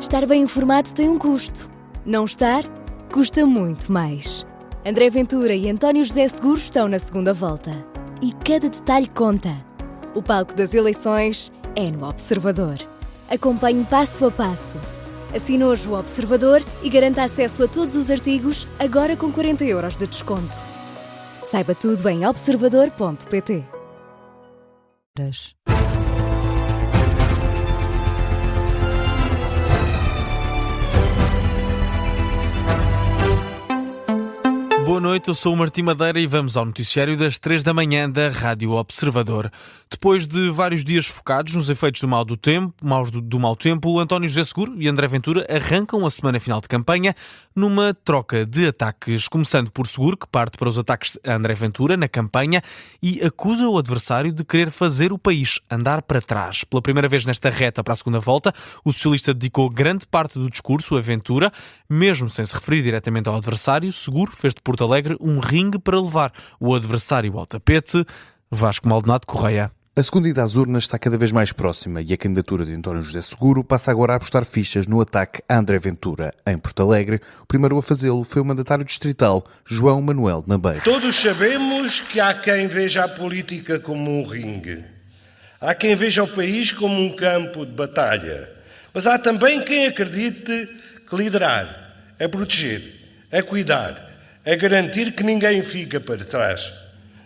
Estar bem informado tem um custo. Não estar, custa muito mais. André Ventura e António José Seguro estão na segunda volta. E cada detalhe conta. O palco das eleições é no Observador. Acompanhe passo a passo. Assine hoje o Observador e garanta acesso a todos os artigos, agora com 40 € de desconto. Saiba tudo em observador.pt. Boa noite, eu sou o Martim Madeira e vamos ao noticiário das 3 da manhã da Rádio Observador. Depois de vários dias focados nos efeitos do mau tempo, António José Seguro e André Ventura arrancam a semana final de campanha numa troca de ataques, começando por Seguro, que parte para os ataques a André Ventura na campanha e acusa o adversário de querer fazer o país andar para trás. Pela primeira vez nesta reta para a segunda volta, o socialista dedicou grande parte do discurso a Ventura, mesmo sem se referir diretamente ao adversário. Seguro fez de Porto Alegre um ringue para levar o adversário ao tapete. Vasco Maldonado Correia. A segunda ida às urnas está cada vez mais próxima e a candidatura de António José Seguro passa agora a apostar fichas no ataque a André Ventura. Em Porto Alegre, o primeiro a fazê-lo foi o mandatário distrital, João Manuel Nabeiro. Todos sabemos que há quem veja a política como um ringue. Há quem veja o país como um campo de batalha. Mas há também quem acredite que liderar é proteger, é cuidar, é garantir que ninguém fica para trás.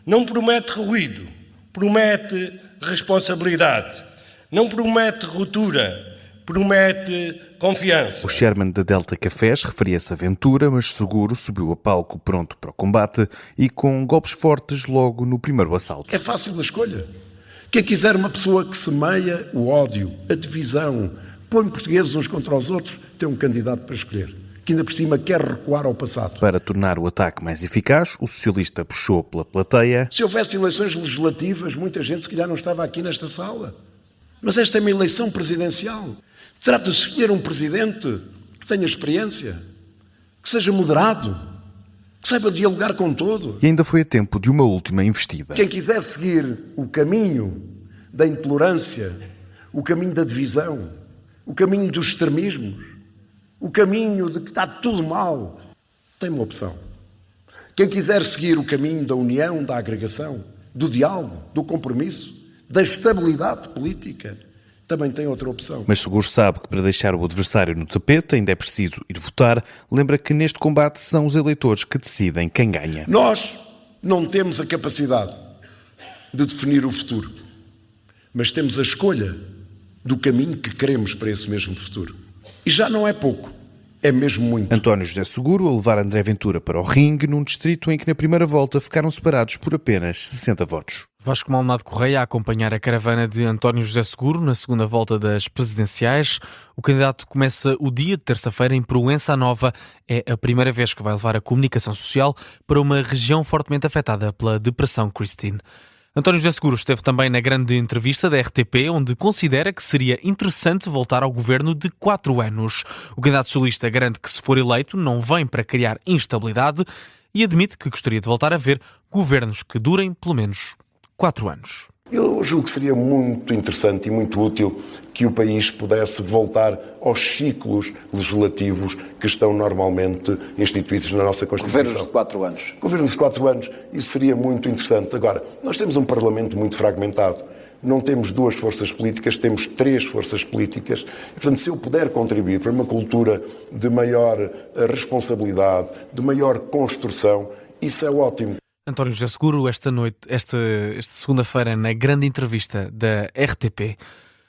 Não promete ruído, promete responsabilidade. Não promete ruptura, promete confiança. O chairman da Delta Cafés referia-se a Ventura, mas Seguro subiu a palco pronto para o combate e com golpes fortes logo no primeiro assalto. É fácil a escolha. Quem quiser uma pessoa que semeia o ódio, a divisão, põe portugueses uns contra os outros, tem um candidato para escolher, que ainda por cima quer recuar ao passado. Para tornar o ataque mais eficaz, o socialista puxou pela plateia. Se houvesse eleições legislativas, muita gente se calhar não estava aqui nesta sala. Mas esta é uma eleição presidencial. Trata-se de escolher um presidente que tenha experiência, que seja moderado, que saiba dialogar com todos. E ainda foi a tempo de uma última investida. Quem quiser seguir o caminho da intolerância, o caminho da divisão, o caminho dos extremismos, o caminho de que está tudo mal, tem uma opção. Quem quiser seguir o caminho da união, da agregação, do diálogo, do compromisso, da estabilidade política, também tem outra opção. Mas Seguro sabe que para deixar o adversário no tapete ainda é preciso ir votar. Lembra que neste combate são os eleitores que decidem quem ganha. Nós não temos a capacidade de definir o futuro, mas temos a escolha do caminho que queremos para esse mesmo futuro. E já não é pouco, é mesmo muito. António José Seguro a levar André Ventura para o ringue num distrito em que na primeira volta ficaram separados por apenas 60 votos. Vasco Maldonado Correia a acompanhar a caravana de António José Seguro na segunda volta das presidenciais. O candidato começa o dia de terça-feira em Proença Nova. É a primeira vez que vai levar a comunicação social para uma região fortemente afetada pela Depressão Christine. António José Seguro esteve também na grande entrevista da RTP, onde considera que seria interessante voltar ao governo de 4 anos. O candidato socialista garante que, se for eleito, não vem para criar instabilidade e admite que gostaria de voltar a ver governos que durem pelo menos 4 anos. Eu julgo que seria muito interessante e muito útil que o país pudesse voltar aos ciclos legislativos que estão normalmente instituídos na nossa Constituição. Governos de 4 anos. Governos de 4 anos, isso seria muito interessante. Agora, nós temos um Parlamento muito fragmentado. Não temos 2 forças políticas, temos 3 forças políticas. E, portanto, se eu puder contribuir para uma cultura de maior responsabilidade, de maior construção, isso é ótimo. António José Seguro, esta segunda-feira, na grande entrevista da RTP.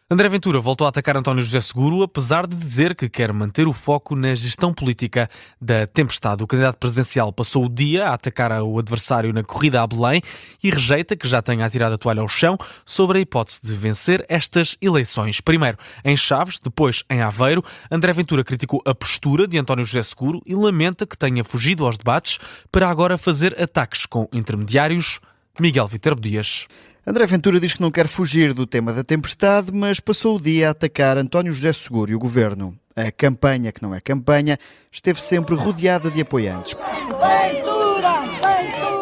André Ventura voltou a atacar António José Seguro, apesar de dizer que quer manter o foco na gestão política da tempestade. O candidato presidencial passou o dia a atacar o adversário na corrida a Belém e rejeita que já tenha atirado a toalha ao chão sobre a hipótese de vencer estas eleições. Primeiro em Chaves, depois em Aveiro, André Ventura criticou a postura de António José Seguro e lamenta que tenha fugido aos debates para agora fazer ataques com intermediários. Miguel Viterbo Dias. André Ventura diz que não quer fugir do tema da tempestade, mas passou o dia a atacar António José Seguro e o governo. A campanha, que não é campanha, esteve sempre rodeada de apoiantes.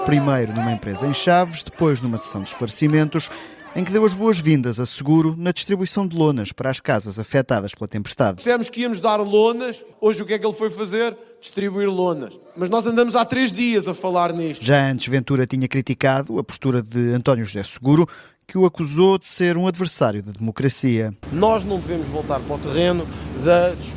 Primeiro numa empresa em Chaves, depois numa sessão de esclarecimentos. em que deu as boas-vindas a Seguro na distribuição de lonas para as casas afetadas pela tempestade. Dissemos que íamos dar lonas, hoje o que é que ele foi fazer? Distribuir lonas. Mas nós andamos há 3 dias a falar nisto. Já antes, Ventura tinha criticado a postura de António José Seguro, que o acusou de ser um adversário da democracia. Nós não devemos voltar para o terreno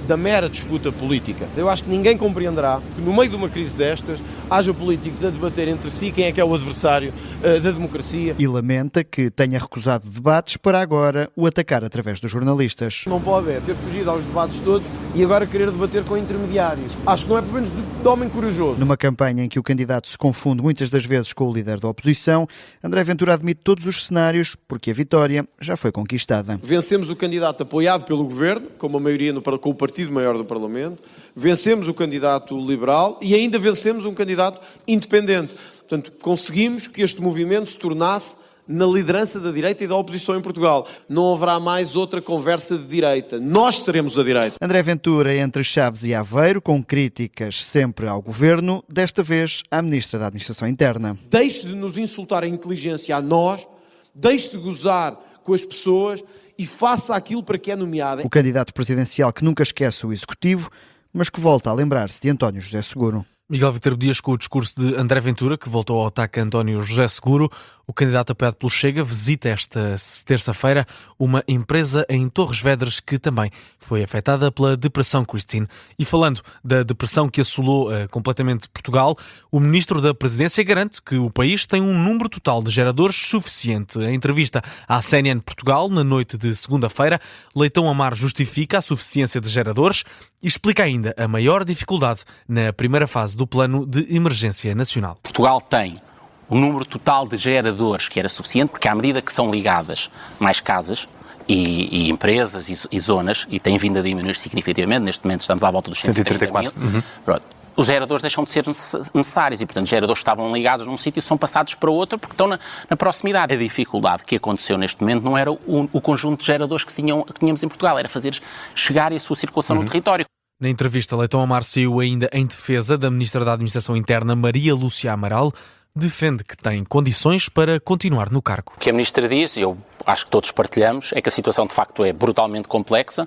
da mera disputa política. Eu acho que ninguém compreenderá que no meio de uma crise destas haja políticos a debater entre si quem é que é o adversário da democracia. E lamenta que tenha recusado debates para agora o atacar através dos jornalistas. Não pode ter fugido aos debates todos e agora querer debater com intermediários. Acho que não é pelo menos de homem corajoso. Numa campanha em que o candidato se confunde muitas das vezes com o líder da oposição, André Ventura admite todos os cenários porque a vitória já foi conquistada. Vencemos o candidato apoiado pelo Governo, com uma maioria com o partido maior do Parlamento, vencemos o candidato liberal e ainda vencemos um candidato independente. Portanto, conseguimos que este movimento se tornasse na liderança da direita e da oposição em Portugal. Não haverá mais outra conversa de direita. Nós seremos a direita. André Ventura entre Chaves e Aveiro, com críticas sempre ao Governo, desta vez à Ministra da Administração Interna. Deixe de nos insultar a inteligência a nós, deixe de gozar com as pessoas e faça aquilo para que é nomeado. O candidato presidencial que nunca esquece o Executivo, mas que volta a lembrar-se de António José Seguro. Miguel Viterbo Dias com o discurso de André Ventura, que voltou ao ataque a António José Seguro. O candidato apoiado pelo Chega visita esta terça-feira uma empresa em Torres Vedras que também foi afetada pela Depressão Christine. E falando da depressão que assolou completamente Portugal, o Ministro da Presidência garante que o país tem um número total de geradores suficiente. Em entrevista à CNN Portugal, na noite de segunda-feira, Leitão Amar justifica a suficiência de geradores e explica ainda a maior dificuldade na primeira fase do Plano de Emergência Nacional. Portugal tem um número total de geradores que era suficiente, porque à medida que são ligadas mais casas e empresas e zonas, e tem vindo a diminuir significativamente, neste momento estamos à volta dos 134 mil, os geradores deixam de ser necessários e, portanto, geradores que estavam ligados num sítio são passados para outro porque estão na proximidade. A dificuldade que aconteceu neste momento não era o conjunto de geradores que tínhamos em Portugal, era fazer chegar a sua circulação no território. Na entrevista, Leitão Amar saiu ainda em defesa da Ministra da Administração Interna, Maria Lúcia Amaral, defende que tem condições para continuar no cargo. O que a Ministra diz, e eu acho que todos partilhamos, é que a situação de facto é brutalmente complexa,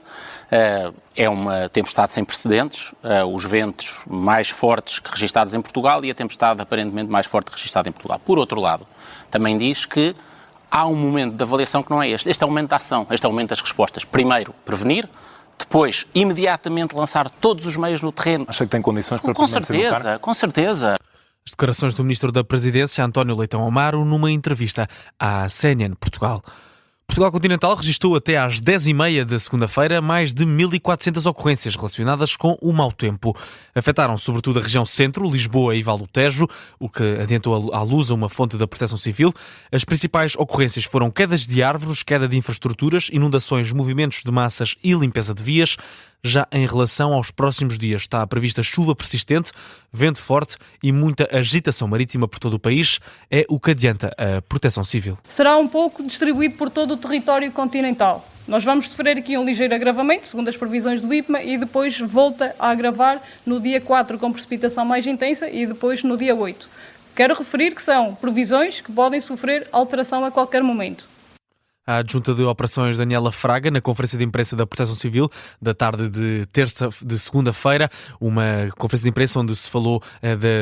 é uma tempestade sem precedentes, os ventos mais fortes registados em Portugal e a tempestade aparentemente mais forte registada em Portugal. Por outro lado, também diz que há um momento de avaliação que não é este é o momento da ação, este é o momento das respostas. Primeiro, prevenir, depois, imediatamente lançar todos os meios no terreno. Acha que tem condições para permanecer no cargo? Com certeza. As declarações do Ministro da Presidência, António Leitão Amaro, numa entrevista à CNN Portugal. Portugal Continental registrou até às 10h30 da segunda-feira mais de 1.400 ocorrências relacionadas com o mau tempo. Afetaram sobretudo a região centro, Lisboa e Val do Tejo, o que adiantou à luz a uma fonte da Proteção Civil. As principais ocorrências foram quedas de árvores, queda de infraestruturas, inundações, movimentos de massas e limpeza de vias. Já em relação aos próximos dias, está prevista chuva persistente, vento forte e muita agitação marítima por todo o país. É o que adianta a Proteção Civil. Será um pouco distribuído por todo o território continental. Nós vamos sofrer aqui um ligeiro agravamento, segundo as previsões do IPMA, e depois volta a agravar no dia 4 com precipitação mais intensa e depois no dia 8. Quero referir que são previsões que podem sofrer alteração a qualquer momento. A adjunta de operações Daniela Fraga, na conferência de imprensa da Proteção Civil da tarde de segunda-feira, uma conferência de imprensa onde se falou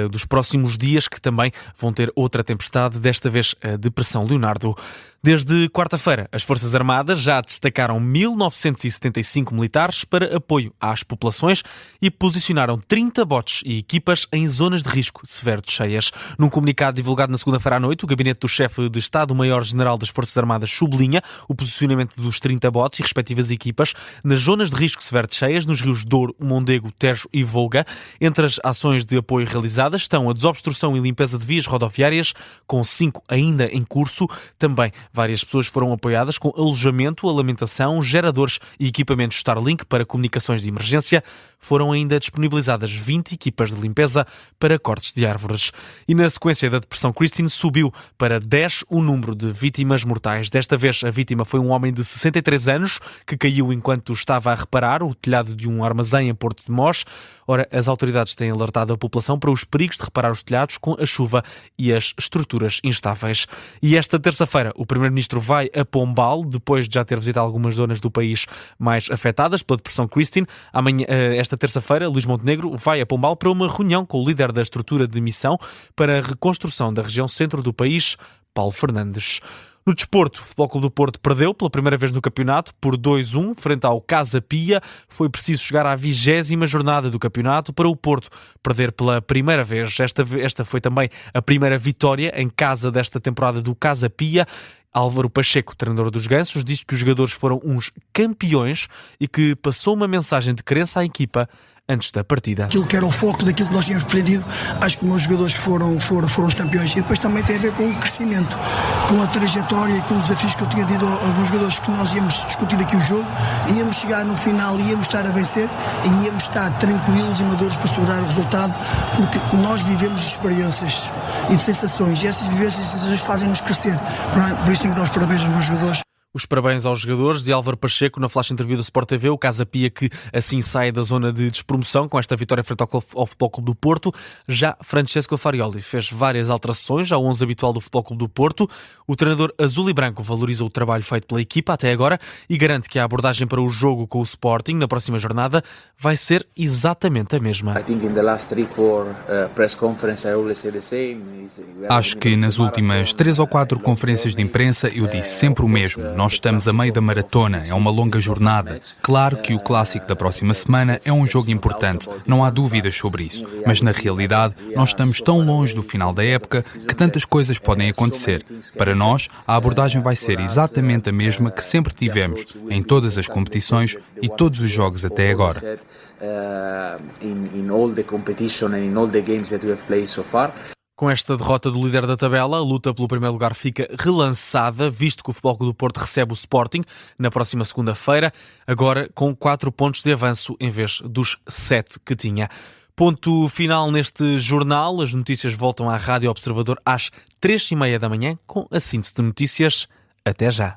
dos próximos dias que também vão ter outra tempestade, desta vez a Depressão Leonardo. Desde quarta-feira, as Forças Armadas já destacaram 1.975 militares para apoio às populações e posicionaram 30 botes e equipas em zonas de risco severo de cheias. Num comunicado divulgado na segunda-feira à noite, o gabinete do chefe de Estado-Maior-General das Forças Armadas sublinha o posicionamento dos 30 botes e respectivas equipas nas zonas de risco severo de cheias, nos rios Douro, Mondego, Tejo e Volga. Entre as ações de apoio realizadas estão a desobstrução e limpeza de vias rodoviárias, com 5 ainda em curso. Também várias pessoas foram apoiadas com alojamento, alimentação, geradores e equipamentos Starlink para comunicações de emergência. foram ainda disponibilizadas 20 equipas de limpeza para cortes de árvores. E na sequência da Depressão Christine subiu para 10 o número de vítimas mortais. Desta vez a vítima foi um homem de 63 anos que caiu enquanto estava a reparar o telhado de um armazém em Porto de Mós. Ora, as autoridades têm alertado a população para os perigos de reparar os telhados com a chuva e as estruturas instáveis. E esta terça-feira o Primeiro-Ministro vai a Pombal, depois de já ter visitado algumas zonas do país mais afetadas pela Depressão Christine. Esta terça-feira, Luís Montenegro vai a Pombal para uma reunião com o líder da estrutura de missão para a reconstrução da região centro do país, Paulo Fernandes. No desporto, o Futebol Clube do Porto perdeu pela primeira vez no campeonato por 2-1 frente ao Casa Pia. Foi preciso chegar à 20ª jornada do campeonato para o Porto perder pela primeira vez. Esta foi também a primeira vitória em casa desta temporada do Casa Pia. Álvaro Pacheco, treinador dos Gansos, diz que os jogadores foram uns campeões e que passou uma mensagem de crença à equipa antes da partida. Aquilo que era o foco daquilo que nós tínhamos pretendido, acho que os meus jogadores foram os campeões. E depois também tem a ver com o crescimento, com a trajetória e com os desafios que eu tinha dito aos meus jogadores, que nós íamos discutir aqui o jogo, íamos chegar no final, íamos estar a vencer e íamos estar tranquilos e maduros para segurar o resultado, porque nós vivemos de experiências e de sensações, e essas vivências e sensações fazem-nos crescer. Por isso tenho que dar os parabéns aos meus jogadores. Os parabéns aos jogadores de Álvaro Pacheco na flash interview do Sport TV. O Casa Pia que assim sai da zona de despromoção com esta vitória frente ao Futebol Clube do Porto. Já Francesco Farioli fez várias alterações ao 11 habitual do Futebol Clube do Porto. O treinador azul e branco valoriza o trabalho feito pela equipa até agora e garante que a abordagem para o jogo com o Sporting na próxima jornada vai ser exatamente a mesma. Acho que nas últimas 3 ou 4 conferências de imprensa eu disse sempre o mesmo. Nós estamos a meio da maratona, é uma longa jornada. Claro que o clássico da próxima semana é um jogo importante, não há dúvidas sobre isso. Mas na realidade, nós estamos tão longe do final da época que tantas coisas podem acontecer. Para nós, a abordagem vai ser exatamente a mesma que sempre tivemos, em todas as competições e todos os jogos até agora. Com esta derrota do líder da tabela, a luta pelo primeiro lugar fica relançada, visto que o Futebol Clube do Porto recebe o Sporting na próxima segunda-feira, agora com 4 pontos de avanço em vez dos 7 que tinha. Ponto final neste jornal. As notícias voltam à Rádio Observador às 3h30 da manhã com a síntese de notícias. Até já.